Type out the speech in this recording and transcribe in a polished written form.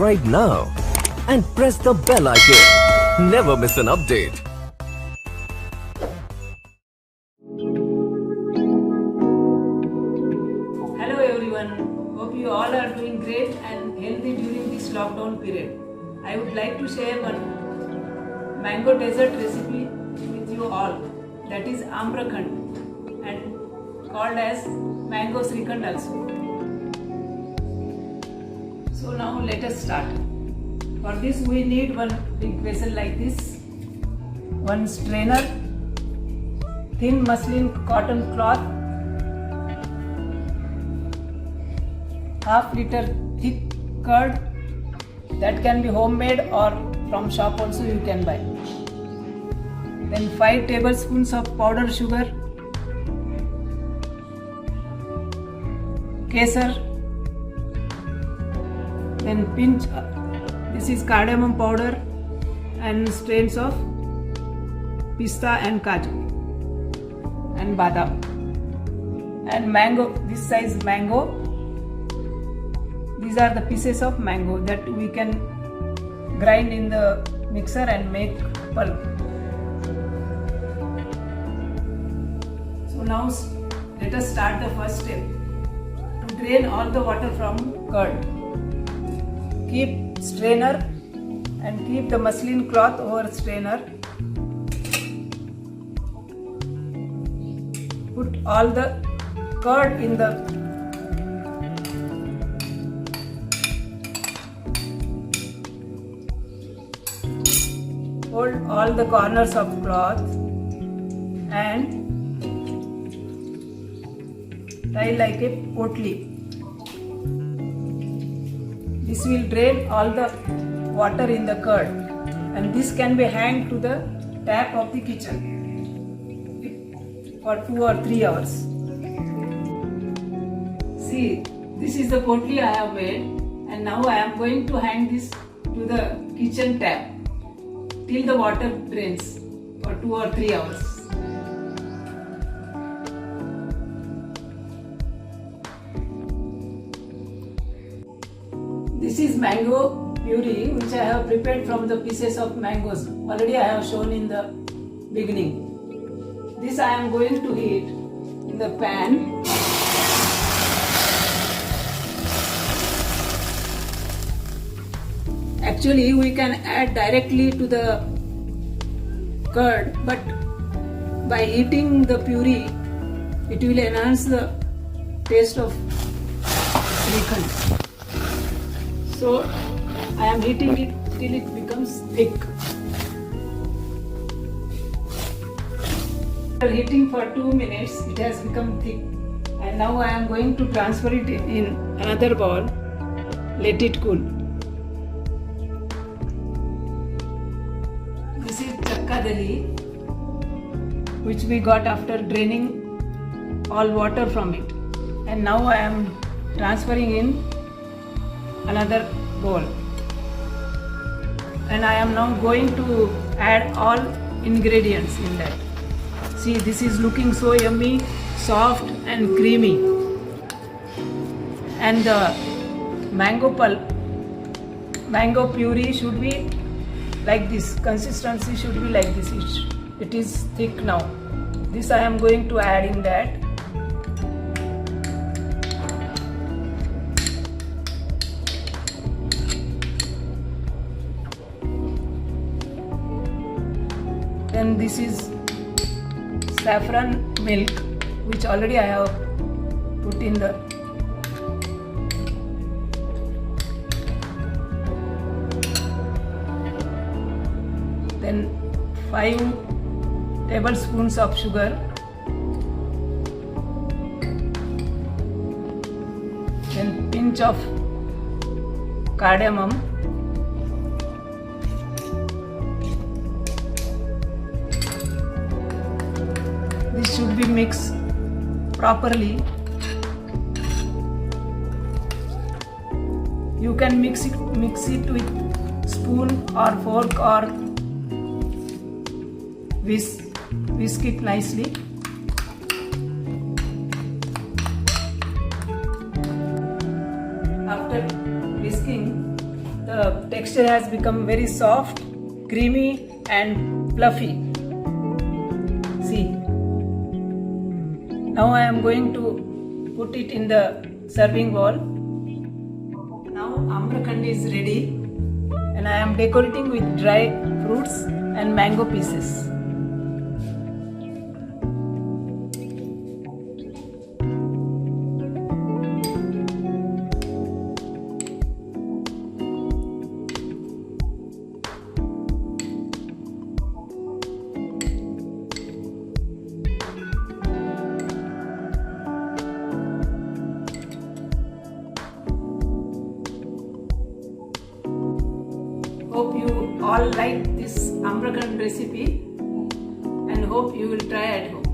subscribe now and press the bell icon. Never miss an update. Hello everyone, hope you all are doing great and healthy during this lockdown period. I would like to share one mango dessert recipe with you all, that is Amrakhand and called as mango Srikhand also. So now let us start. For this we need one big vessel like this, one strainer, thin muslin cotton cloth, half liter thick curd, that can be homemade or from shop also you can buy. Then 5 tablespoons of powdered sugar, kesar, then pinch, this is cardamom powder and strains of pista and kaju and badam, and mango, this size mango. These are the pieces of mango that we can grind in the mixer and make pulp. So now let us start the first step. To drain all the water from curd, keep strainer and keep the muslin cloth over strainer. Put all the curd in the hold all the corners of cloth and tie like a potli. This will drain all the water in the curd, and this can be hanged to the tap of the kitchen for 2 or 3 hours. See, this is the potli I have made, and now I am going to hang this to the kitchen tap till the water drains for 2 or 3 hours. This is mango puree which I have prepared from the pieces of mangoes. Already I have shown in the beginning. This I am going to heat in the pan. Actually, we can add directly to the curd, but by heating the puree, it will enhance the taste of Srikhand. So, I am heating it till it becomes thick. After heating for 2 minutes, it has become thick. And now I am going to transfer it in another bowl. Let it cool. This is chakka dali, which we got after draining all water from it. And now I am transferring in another bowl. And I am now going to add all ingredients in that. See, this is looking so yummy, soft and creamy. And the mango pulp, mango puree should be like this. Consistency should be like this. It is thick now. This I am going to add in that. Then this is saffron milk, which already I have put in the then 5 tablespoons of sugar, then pinch of cardamom, this should be mixed properly. You can mix it with spoon or fork or whisk it nicely. After whisking, the texture has become very soft, creamy and fluffy. See. Now I am going to put it in the serving bowl. Now Amrakand is ready and I am decorating with dry fruits and mango pieces. Hope you all like this Amrakand recipe and hope you will try at home.